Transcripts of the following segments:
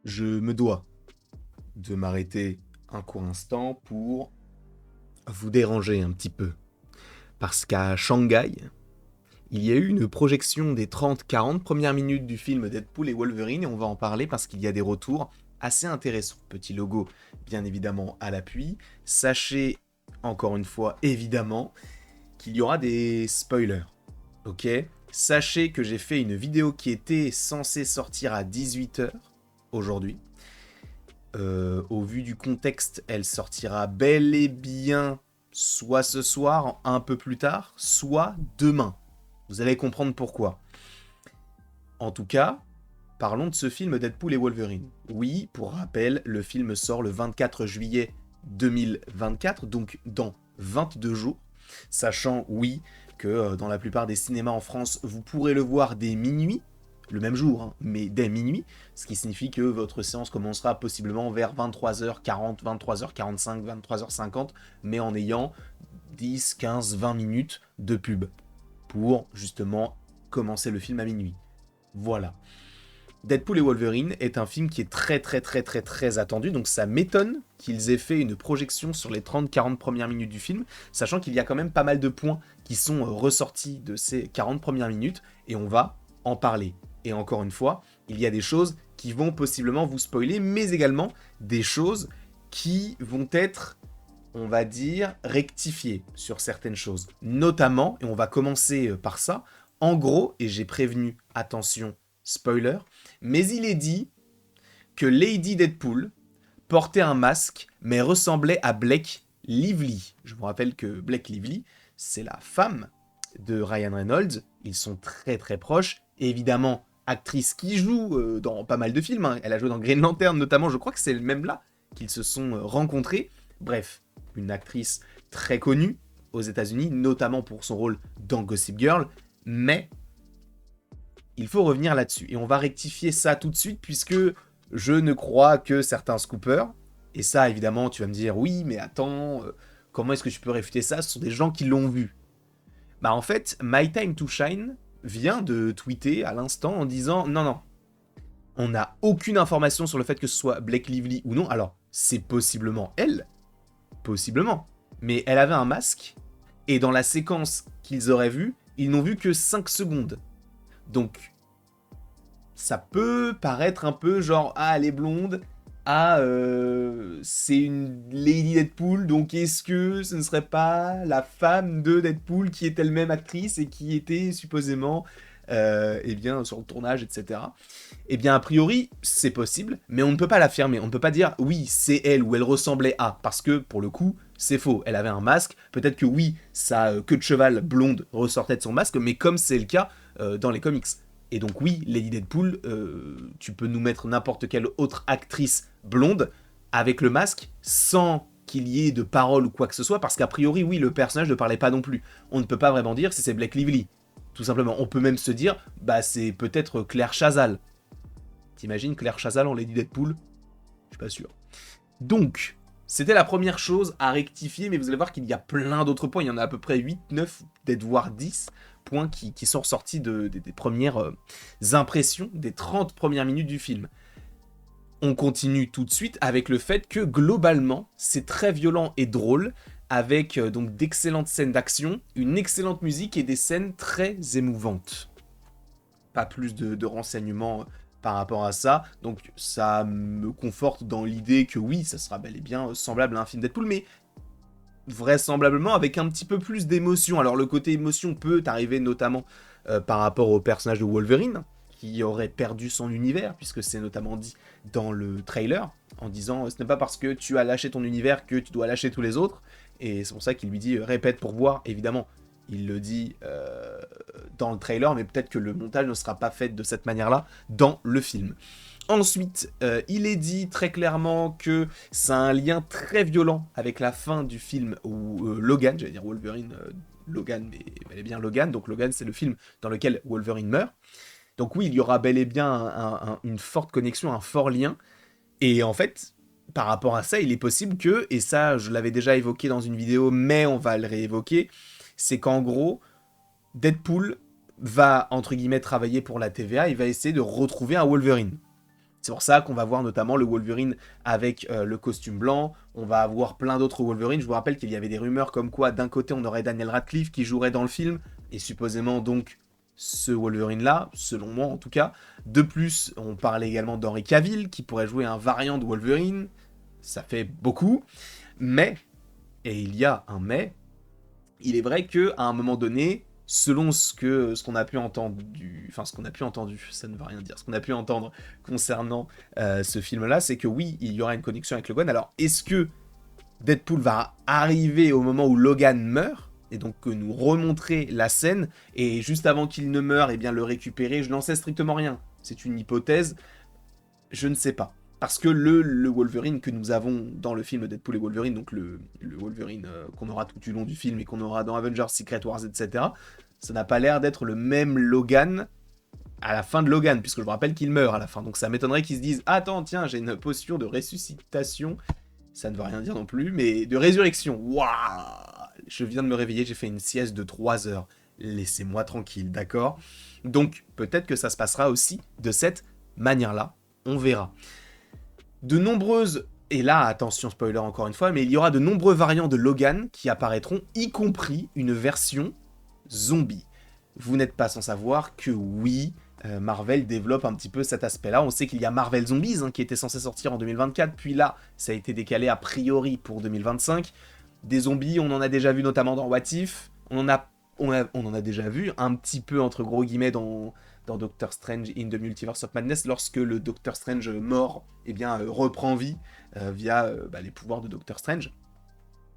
Je me dois de m'arrêter un court instant pour vous déranger un petit peu. Parce qu'à Shanghai, il y a eu une projection des 30-40 premières minutes du film Deadpool et Wolverine, et on va en parler parce qu'il y a des retours assez intéressants. Petit logo, bien évidemment, à l'appui. Sachez, encore une fois, évidemment, qu'il y aura des spoilers. Ok. Sachez que j'ai fait une vidéo qui était censée sortir à 18h aujourd'hui. Au vu du contexte, elle sortira bel et bien soit ce soir, un peu plus tard, soit demain. Vous allez comprendre pourquoi. En tout cas, parlons de ce film Deadpool et Wolverine. Oui, pour rappel, le film sort le 24 juillet 2024, donc dans 22 jours. Sachant, oui, que dans la plupart des cinémas en France, vous pourrez le voir dès minuit, le même jour, hein, mais dès minuit, ce qui signifie que votre séance commencera possiblement vers 23h40, 23h45, 23h50, mais en ayant 10, 15, 20 minutes de pub pour justement commencer le film à minuit. Voilà. Deadpool et Wolverine est un film qui est très attendu, donc ça m'étonne qu'ils aient fait une projection sur les 30-40 premières minutes du film, sachant qu'il y a quand même pas mal de points qui sont ressortis de ces 40 premières minutes, et on va en parler. Et encore une fois, il y a des choses qui vont possiblement vous spoiler, mais également des choses qui vont être, on va dire, rectifiées sur certaines choses. Notamment, et on va commencer par ça, en gros, et j'ai prévenu, attention, spoiler, mais il est dit que Lady Deadpool portait un masque, mais ressemblait à Blake Lively. Je vous rappelle que Blake Lively, c'est la femme de Ryan Reynolds. Ils sont très proches. Et évidemment, actrice qui joue dans pas mal de films. Hein. Elle a joué dans Green Lantern notamment. Je crois que c'est même là qu'ils se sont rencontrés. Bref, une actrice très connue aux États-Unis, notamment pour son rôle dans Gossip Girl. Mais il faut revenir là-dessus. Et on va rectifier ça tout de suite, puisque je ne crois que certains scoopers, et ça évidemment tu vas me dire, oui mais attends, comment est-ce que tu peux réfuter ça? Ce sont des gens qui l'ont vu. Bah en fait, My Time to Shine vient de tweeter à l'instant en disant, non, on n'a aucune information sur le fait que ce soit Blake Lively ou non. Alors, c'est possiblement elle, possiblement, mais elle avait un masque, et dans la séquence qu'ils auraient vue, ils n'ont vu que 5 secondes. Donc, ça peut paraître un peu genre, ah, elle est blonde, ah, c'est une Lady Deadpool, donc est-ce que ce ne serait pas la femme de Deadpool qui est elle-même actrice et qui était supposément, eh bien, sur le tournage, etc. Eh bien, a priori, c'est possible, mais on ne peut pas l'affirmer. On ne peut pas dire, oui, c'est elle ou elle ressemblait à, parce que, pour le coup, c'est faux. Elle avait un masque, peut-être que oui, sa queue de cheval blonde ressortait de son masque, mais comme c'est le cas dans les comics. Et donc oui, Lady Deadpool, tu peux nous mettre n'importe quelle autre actrice blonde avec le masque sans qu'il y ait de paroles ou quoi que ce soit, parce qu'a priori, oui, le personnage ne parlait pas non plus. On ne peut pas vraiment dire si c'est Blake Lively. Tout simplement, on peut même se dire, bah c'est peut-être Claire Chazal. T'imagines Claire Chazal en Lady Deadpool? Je suis pas sûr. Donc, c'était la première chose à rectifier, mais vous allez voir qu'il y a plein d'autres points. Il y en a à peu près 8, 9, peut-être voire 10 points qui sont ressortis des premières impressions, des 30 premières minutes du film. On continue tout de suite avec le fait que globalement, c'est très violent et drôle, avec donc d'excellentes scènes d'action, une excellente musique et des scènes très émouvantes. Pas plus de renseignements par rapport à ça, donc ça me conforte dans l'idée que oui, ça sera bel et bien semblable à un film Deadpool, mais vraisemblablement avec un petit peu plus d'émotion. Alors le côté émotion peut arriver notamment par rapport au personnage de Wolverine, qui aurait perdu son univers, puisque c'est notamment dit dans le trailer, en disant ce n'est pas parce que tu as lâché ton univers que tu dois lâcher tous les autres, et c'est pour ça qu'il lui dit répète pour voir, évidemment. Il le dit dans le trailer, mais peut-être que le montage ne sera pas fait de cette manière-là dans le film. Ensuite, il est dit très clairement que ça a un lien très violent avec la fin du film où Logan, j'allais dire Wolverine, Logan, mais elle est bien Logan, donc Logan c'est le film dans lequel Wolverine meurt. Donc oui, il y aura bel et bien une forte connexion, un fort lien, et en fait, par rapport à ça, il est possible que, et ça je l'avais déjà évoqué dans une vidéo, mais on va le réévoquer, c'est qu'en gros, Deadpool va, entre guillemets, travailler pour la TVA, il va essayer de retrouver un Wolverine. C'est pour ça qu'on va voir notamment le Wolverine avec le costume blanc, on va avoir plein d'autres Wolverine. Je vous rappelle qu'il y avait des rumeurs comme quoi d'un côté on aurait Daniel Radcliffe qui jouerait dans le film, et supposément donc ce Wolverine-là, selon moi en tout cas. De plus, on parlait également d'Henry Cavill qui pourrait jouer un variant de Wolverine, ça fait beaucoup, mais, et il y a un mais, il est vrai qu'à un moment donné, selon ce qu'on a pu entendre, ça ne veut rien dire, ce qu'on a pu entendre concernant ce film-là, c'est que oui, il y aura une connexion avec Logan. Alors, est-ce que Deadpool va arriver au moment où Logan meurt, et donc que nous remontrer la scène, et juste avant qu'il ne meure, eh bien le récupérer? Je n'en sais strictement rien. C'est une hypothèse, je ne sais pas. Parce que le Wolverine que nous avons dans le film Deadpool et Wolverine, donc le Wolverine qu'on aura tout du long du film et qu'on aura dans Avengers, Secret Wars, etc., ça n'a pas l'air d'être le même Logan à la fin de Logan, puisque je vous rappelle qu'il meurt à la fin. Donc ça m'étonnerait qu'ils se disent « Attends, tiens, j'ai une posture de ressuscitation », ça ne veut rien dire non plus, mais de résurrection. Waouh! Je viens de me réveiller, j'ai fait une sieste de 3 heures. Laissez-moi tranquille, d'accord? Donc peut-être que ça se passera aussi de cette manière-là, on verra. De nombreuses, et là attention spoiler encore une fois, mais il y aura de nombreux variants de Logan qui apparaîtront, y compris une version zombie. Vous n'êtes pas sans savoir que oui, Marvel développe un petit peu cet aspect-là. On sait qu'il y a Marvel Zombies qui était censé sortir en 2024, puis là, ça a été décalé a priori pour 2025. Des zombies, on en a déjà vu notamment dans What If, on en a déjà vu un petit peu entre gros guillemets dans Doctor Strange in the Multiverse of Madness, lorsque le Doctor Strange mort reprend vie via les pouvoirs de Doctor Strange.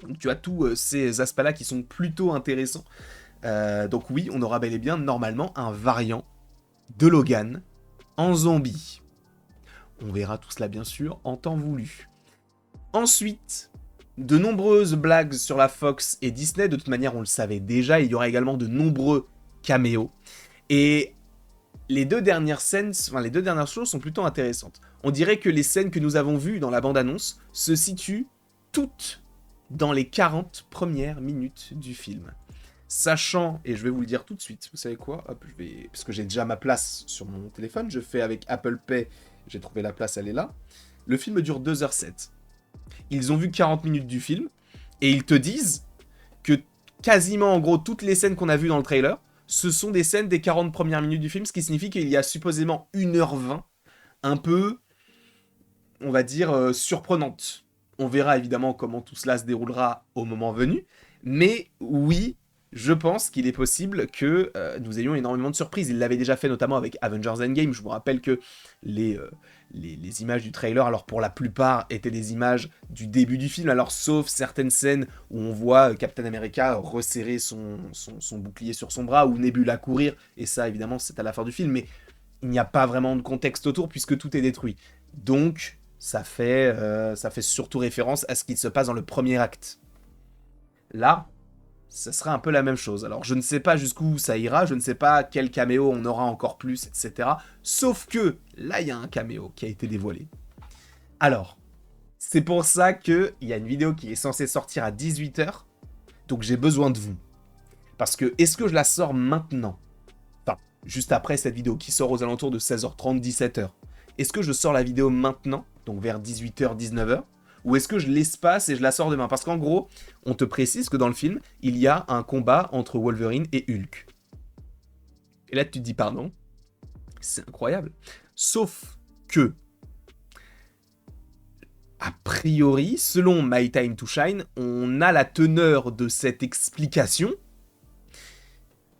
Donc tu as tous ces aspects-là qui sont plutôt intéressants. Donc oui, on aura bel et bien normalement un variant de Logan en zombie. On verra tout cela bien sûr en temps voulu. Ensuite, de nombreuses blagues sur la Fox et Disney, de toute manière on le savait déjà, il y aura également de nombreux caméos. Et les deux dernières choses sont plutôt intéressantes. On dirait que les scènes que nous avons vues dans la bande-annonce se situent toutes dans les 40 premières minutes du film. Sachant, et je vais vous le dire tout de suite, vous savez quoi? Hop, parce que j'ai déjà ma place sur mon téléphone, je fais avec Apple Pay, j'ai trouvé la place, elle est là. Le film dure 2h07. Ils ont vu 40 minutes du film, et ils te disent que quasiment en gros toutes les scènes qu'on a vues dans le trailer, ce sont des scènes des 40 premières minutes du film, ce qui signifie qu'il y a supposément 1h20, un peu, on va dire, surprenante. On verra évidemment comment tout cela se déroulera au moment venu, mais oui, je pense qu'il est possible que nous ayons énormément de surprises. Il l'avait déjà fait notamment avec Avengers Endgame. Je vous rappelle que les images du trailer, alors pour la plupart, étaient des images du début du film, alors sauf certaines scènes où on voit Captain America resserrer son bouclier sur son bras, ou Nebula courir, et ça évidemment c'est à la fin du film, mais il n'y a pas vraiment de contexte autour puisque tout est détruit. Donc ça fait surtout référence à ce qui se passe dans le premier acte. Là, ça sera un peu la même chose. Alors, je ne sais pas jusqu'où ça ira, je ne sais pas quel caméo on aura encore plus, etc. Sauf que, là, il y a un caméo qui a été dévoilé. Alors, c'est pour ça qu'il y a une vidéo qui est censée sortir à 18h, donc j'ai besoin de vous. Parce que, est-ce que je la sors maintenant? Enfin, juste après cette vidéo qui sort aux alentours de 16h30, 17h. Est-ce que je sors la vidéo maintenant, donc vers 18h, 19h? Ou est-ce que je l'espace et je la sors demain? Parce qu'en gros, on te précise que dans le film, il y a un combat entre Wolverine et Hulk. Et là, tu te dis, pardon, c'est incroyable. Sauf que, a priori, selon My Time to Shine, on a la teneur de cette explication.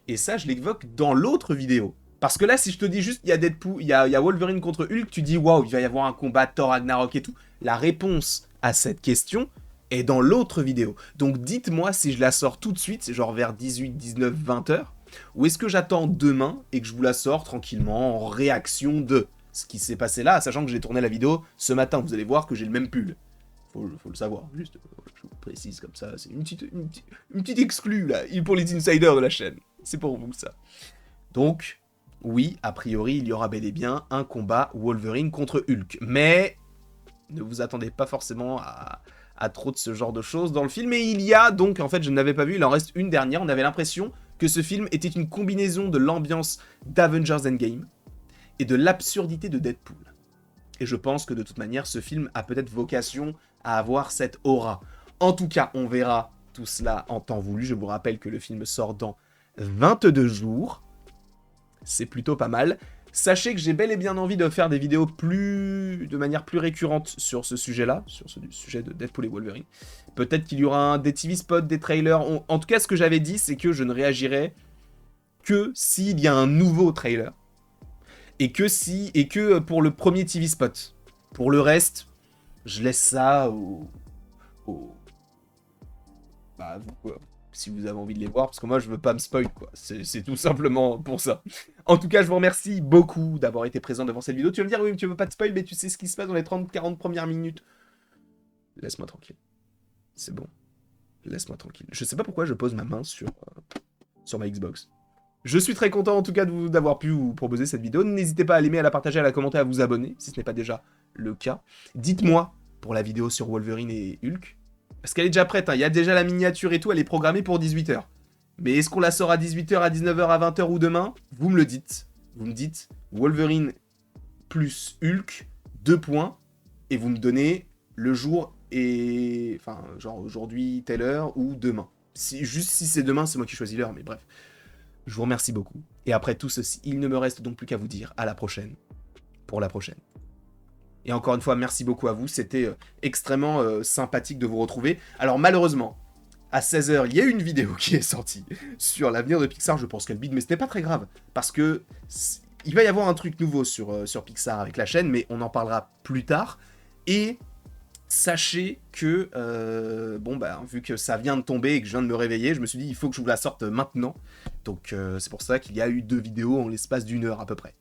Et ça, je l'évoque dans l'autre vidéo. Parce que là, si je te dis juste, il y a Deadpool, il y a Wolverine contre Hulk, tu dis, waouh, il va y avoir un combat Thor Ragnarok et tout. La réponse à cette question est dans l'autre vidéo. Donc dites-moi si je la sors tout de suite, c'est genre vers 18, 19, 20 heures, ou est-ce que j'attends demain et que je vous la sors tranquillement en réaction de ce qui s'est passé là, sachant que j'ai tourné la vidéo ce matin. Vous allez voir que j'ai le même pull. Faut le savoir, juste, je vous précise comme ça, c'est une petite exclue là, pour les insiders de la chaîne. C'est pour vous ça. Donc, oui, a priori, il y aura bel et bien un combat Wolverine contre Hulk. Mais ne vous attendez pas forcément à trop de ce genre de choses dans le film. Et il y a donc, en fait, je ne l'avais pas vu, il en reste une dernière. On avait l'impression que ce film était une combinaison de l'ambiance d'Avengers Endgame et de l'absurdité de Deadpool. Et je pense que de toute manière, ce film a peut-être vocation à avoir cette aura. En tout cas, on verra tout cela en temps voulu. Je vous rappelle que le film sort dans 22 jours. C'est plutôt pas mal. Sachez que j'ai bel et bien envie de faire des vidéos de manière plus récurrente sur ce sujet-là, sur ce sujet de Deadpool et Wolverine. Peut-être qu'il y aura des TV spots, des trailers. En tout cas, ce que j'avais dit, c'est que je ne réagirai que s'il y a un nouveau trailer. Et que pour le premier TV spot. Pour le reste, je laisse ça bah, vous, quoi. Si vous avez envie de les voir, parce que moi je veux pas me spoil, quoi. C'est tout simplement pour ça. En tout cas, je vous remercie beaucoup d'avoir été présent devant cette vidéo. Tu vas me dire, oui, mais tu veux pas de spoil, mais tu sais ce qui se passe dans les 30-40 premières minutes. Laisse-moi tranquille. C'est bon. Laisse-moi tranquille. Je sais pas pourquoi je pose ma main sur ma Xbox. Je suis très content en tout cas d'avoir pu vous proposer cette vidéo. N'hésitez pas à l'aimer, à la partager, à la commenter, à vous abonner, si ce n'est pas déjà le cas. Dites-moi pour la vidéo sur Wolverine et Hulk. Parce qu'elle est déjà prête, hein. Il y a déjà la miniature et tout, elle est programmée pour 18h. Mais est-ce qu'on la sort à 18h, à 19h, à 20h ou demain? Vous me le dites. Vous me dites Wolverine plus Hulk, 2 points, et vous me donnez le jour et... Enfin, genre aujourd'hui, telle heure, ou demain. Juste si c'est demain, c'est moi qui choisis l'heure, mais bref. Je vous remercie beaucoup. Et après tout ceci, il ne me reste donc plus qu'à vous dire à la prochaine, pour la prochaine. Et encore une fois, merci beaucoup à vous, c'était extrêmement sympathique de vous retrouver. Alors malheureusement, à 16h, il y a une vidéo qui est sortie sur l'avenir de Pixar, je pense qu'elle bide, mais ce n'est pas très grave, parce que il va y avoir un truc nouveau sur Pixar avec la chaîne, mais on en parlera plus tard. Et sachez que, vu que ça vient de tomber et que je viens de me réveiller, je me suis dit, il faut que je vous la sorte maintenant. Donc c'est pour ça qu'il y a eu 2 vidéos en l'espace d'1 heure à peu près.